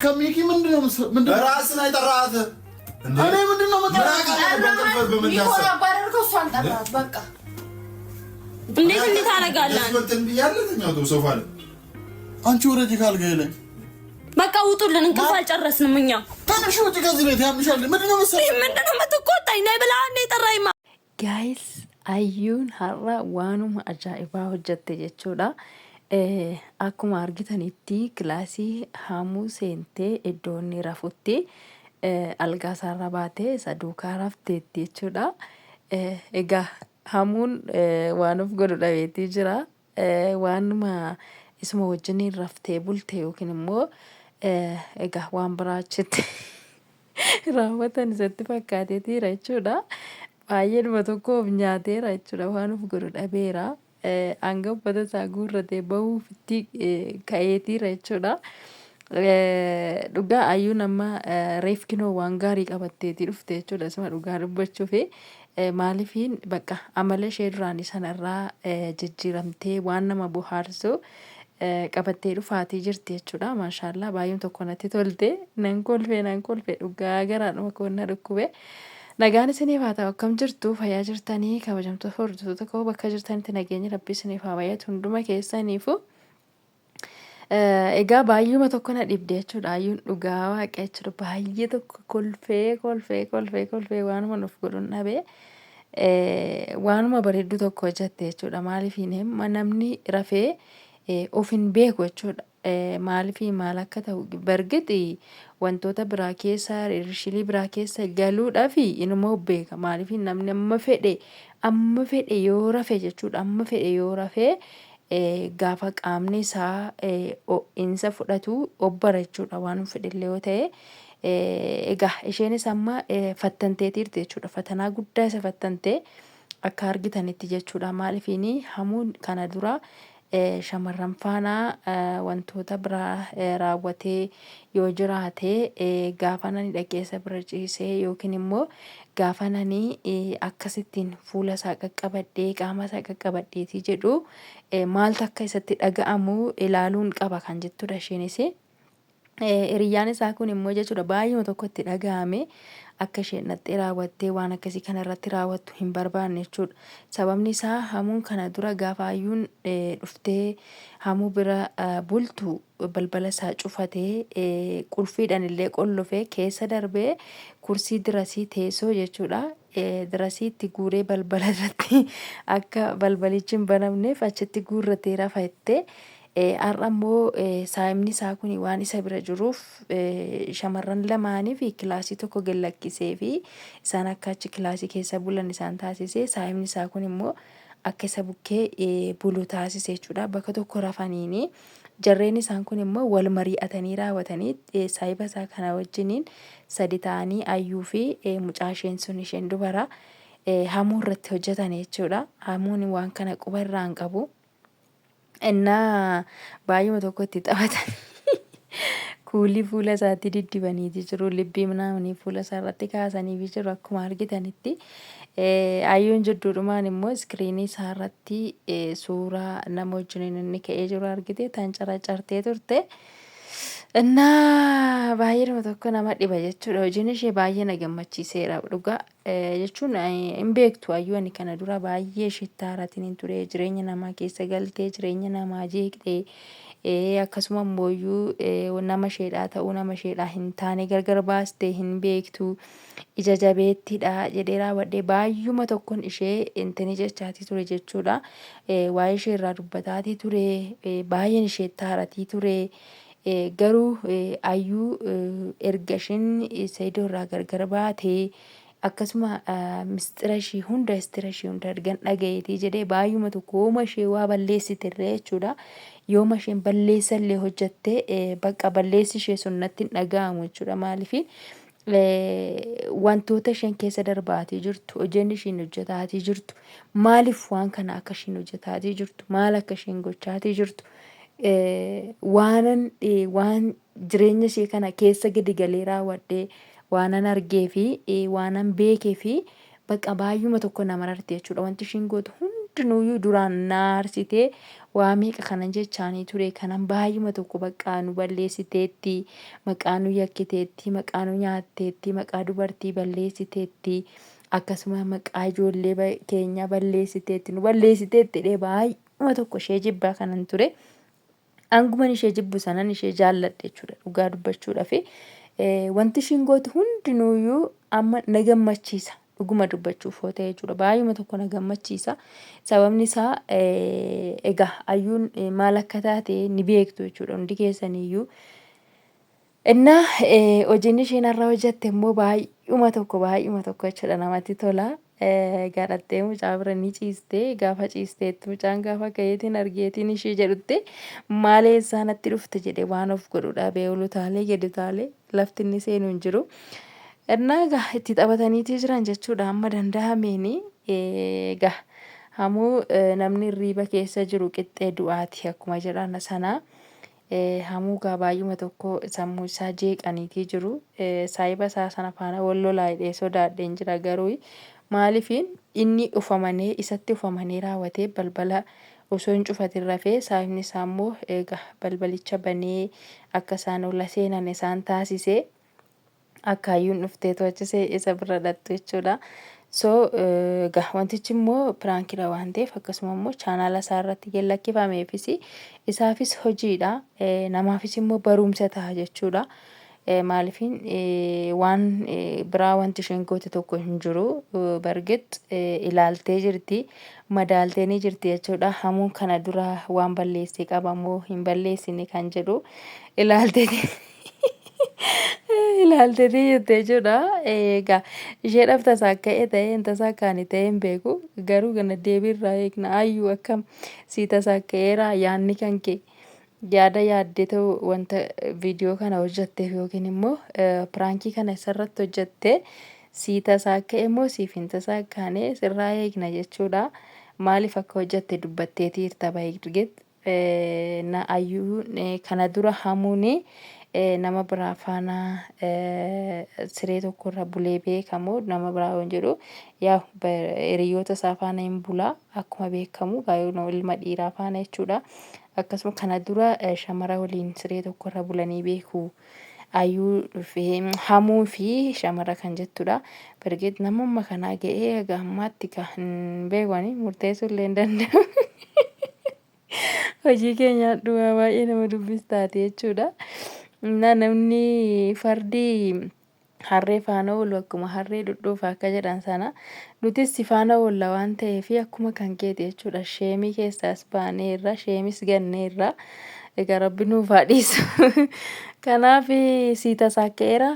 ከሚኪ ምንድነው ራስን አይጠራት እኔ ምንድነው መጣራት ሚኮራ ባረርከው እሷን ጠራት በቃ እንዴት ታረጋለህ እንትን ብያለሁ ሶፋ ላይ አንቺ ወረጂ ካልጋይ ላይ በቃ ውጡልን እንቅልፍ አልጨረስንም እኛ ታንሽ ወጪ ከዚህ ቤት ያምሻል ምንድነው የምትቆጣኝ ነይ ብላ አንዴ ጠራይማ ጋይስ አዩን ሀራ ዋኑማ አጃኢባ ሆጀቴ jechuudha akkuma argitanitti kilaasii hamuu seentee iddoo inni rafutti algaa isaarra baatee isa duukaa rafteetti jechuudha. Egaa hamuun waan of godhu dhabeetii jira. Waanuma isuma wajjiniin raftee bulte yookiin immoo egaa waan biraa achitti raawwatan isatti fakkaateetiira jechuudha. Baay'eedhuma tokkoof nyaateera jechuudha waan of godhu dhabeera. Hanga uffata isaa guurratee bahuufitti ka'eetiira jechuudha. Dhugaa ayyuun amma reef kinoo waan gaarii qabatteetii dhufte jechuudha. Isuma dhugaa dubbachuuf maaliifiin bakka amala ishee duraanii sanarraa jijjiiramtee waan nama bohaarsu qabattee dhufaatii jirti jechuudha. Maashaallah baay'een tokko natti tolte nan kolfee dhugaa garaadhuma koonna dhukkube. Nagaan isiniif haa ta'u akkam jirtu fayyaa jirtanii kabajamtoota hordoftoota koo bakka jirtanitti nageenyi rabbii isiniif haa baay'atu hunduma keessaniifu. Egaa baay'uma tokko na dhibde jechuudha. Ayyuun dhugaa waaqaa jechuudha. Baay'ee tokko kolfee waanuma nuuf godhuun dhabee waanuma bareeddu tokko hojjatte jechuudha. Maaliifiin namni rafee of hin beeku jechuudha. Maaliifii maal akka ta'u bargiti wantoota biraa keessa riishilii biraa keessa galuudhaaf inuma beeka. Maaliifii namni amma fedhe yoo rafe jechuudha. Amma fedhe yoo rafe gaafa qaamni isaa ho'iinsa fudhatu obbara jechuudha. Waan fedhillee yoo ta'e egaa isheenis amma fattanteetiirti jechuudha. Fatanaa guddaa isa fattantee akka argitanitti jechuudha. Maaliifiin hamuun kana dura shamarran faana wantoota biraa raawwatee yoo jiraate gaafa nani dhaqeessa bira ciisee yookiin immoo gaafa nani akkasittiin fuula isaa qaqqabadhee qaama isaa qaqqabadheetii jedhu maaltu akka isatti dhaga'amu ilaaluun qaba kan jettudha isheenis. Hiriyyaan isaa kun immoo jechuudha baay'uma tokkotti dhaga'ame akka isheen dhattee raawwattee waan akkasii kana irratti raawwattu hin barbaanne jechuudha. Sababni isaa hamuun kana dura gaafa ayyuun dhuftee hamuu bira bultu balbala isaa cufatee qulfiidhaan illee qollofee keessa darbee kursii dirasii teessoo jechuudha. Dirasiitti guuree balbala irratti akka balbalichi hin banamneef achitti guurratee rafattee. Har'a immoo saayimni isaa kun waan isa bira jiruuf shamarran lamaanii fi kilaasii tokko gallakkisee fi isaan akka achi kilaasii keessa bulan isaan taasisee saayimni isaa kun immoo akka isa bukkee bulu taasise jechuudha. Bakka tokko rafaniini jarreen isaan kun immoo wal mari'atanii raawwatanii saayiba isaa kana wajjiniin sadi ta'anii ayyuu fi mucaasheen sun isheen dubara hamuu irratti hojjetan jechuudha. Hamuun waan kana quba irraa hin qabu. Innaa baay'uma tokkotti taphatan kuulii fuula isaatti diddibaniiti jiru. Libbii naamanii fuula isaa irratti kaasanii jiru akkuma argitanitti. Ayyuun jidduudhumaan immoo iskiriinii isaa irratti suuraa nama wajjin inni ka'ee jiru argite tan carcartee turte. Innaa baay'eedhuma tokko nama dhiba jechuudha. Hojiin ishee baay'ee na gammachiiseera dhugaa jechuun hin beektu ayyuu ani kana dura baay'ee isheetti haaratiin hin ture. Jireenya namaa keessa galtee jireenya namaa jeeqxee akkasuma immoo nama isheedhaa ta'uu nama isheedhaa hin taane gargar baastee hin beektu. Ija jabeettiidha jedhee raawwadhee baay'uma tokkoon ishee intini jechaatii ture jechuudha. Waa'ee ishee irraa dubbataatii ture baay'een isheetti haaratii ture. Garuu ayyuu erga isheen Saayidoo irraa gargar baatee akkasuma mistira ishee hunda ergan dhagayeetii jedhee baay'uma tokko yooma ishee waa balleessitirree jechuudha. Yooma isheen balleessallee hojjattee bakka balleessi ishee sun natti hin dhaga'amu jechuudha. Maaliifi wantoota isheen keessa darbaatii jirtu hojjenni isheen hojjetaatii jirtu maaliif waan kana akka isheen hojjetaatii jirtu maal akka isheen gochaatii jirtu. Waan jireenya ishee kana keessa gadi galee raawwadhee waanan argee fi waanan beekee fi bakka baay'uma tokko nama rarte jechuudha. Wanti isheen gootu hundinuyyuu duraan naarsitee waa meeqa kanan jechaanii ture kanan baay'uma tokko baqqaa nu balleessiteetti maqaa nu yakkiteetti maqaa nu nyaatteetti maqaa dubartii balleessiteetti akkasuma maqaa ijoollee keenya balleessiteetti nu balleessiteetti dhee baay'uma tokko ishee jibbaa kanan ture. Anguman ishee jibbu sanan ishee jaalladhe jechuudha dhugaa dubbachuudhaaf wanti ishiin gootu hundinuyyuu amma na gammachiisa dhuguma dubbachuuf yoo ta'e jechuudha baay'uma tokko na gammachiisa sababni isaa egaa ayyuun maal akka taate ni beektu jechuudha hundi keessaniyyuu innaa hojiin isheen har'a hojjette immoo baay'uma tokko jechuudha namatti tola. Gaadhattee mucaa bira ni ciistee gaafa ciisteetti mucaan gaafa ka'eetiin argeetiin ishee jedhutti maal eessaa natti dhufte jedhe waan of godhudha bee'ulu taalee gadi taalee lafti inni seenu hin jiru. Innaa egaa itti taphataniitii jiran jechuudha amma danda'ameeni egaa hamuu namni hirriiba keessa jiru qixxee du'aati akkuma jedhan sanaa. Hamuu gaa baay'uma tokko sammuu isaa jeeqaniitii jiru saayiba isaa sana faana wal lolaa hidhee sodaadheen jira garuu maalifiin inni ufamanee isatti ufamanee raawwatee balbala osoo hin cufatin rafee saayibni isaa immoo egaa balbalicha banee akka isaan ola seenan isaan taasisee akkaayyuun dhuftee to'achisee isa bira dhattu jechuudha. So egaa wantichi immoo piraankiidha waan ta'eef akkasuma immoo chaanaala isaa irratti gallakkifameefis isaafis hojiidha namaafis immoo barumsa ta'a jechuudha. Maalifiin waan biraa wanti isheen goote tokko hin jiru bargit ilaaltee jirti madaaltee ni jirti jechuudha hamuun kana dura waan balleessee qabamoo hin balleessine kan jedhu ilaaltee jirti jechuudha. Egaa isheedhaaf tasaa ka'ee ta'ee hin tasaa kaane ta'ee hin beeku garuu kana deebiirraa eegna ayyuu akkam sii tasaa ka'eera yaanni kan kee. Yaada yaaddee ta'u wanta viidiyoo kana hojjetteef yookiin immoo piraankii kana isarratti hojjettee sii tasaa ka'e immoo siif hin tasaa kaane sirraa eegna jechuudha. Maaliif akka hojjette dubbatteetii hirta baay'ee na ayyuu kana dura hamuuni nama biraa faana siree tokkorra bulee beekamu nama biraa yoo jedhu yaa hiriyoota isaa faana hin bulaa akkuma beekamu gaayoo ilma dhiiraa faana jechuudha. Akkasuma kana dura shamara waliin siree tokkorra bulanii beeku ayyuu hamuu fi shamara kan jettudha. Bargeet namummaa kanaa ga'ee gammaatti kan beekani murteessuu illee hin danda'u. Hojii keenya dhumaa baay'ee nama dubbistaati jechuudha. Namni fardi harree faana oolu akkuma harree dhudhuufa akka jedhan sana nutis si faana oolla waan ta'eef akkuma kan keeti jechuudha. Sheemii keessaas baaneerra sheemis ganneerra egaa rabbi nuuf haa dhiisu. Kanaaf sii tasaa ka'eera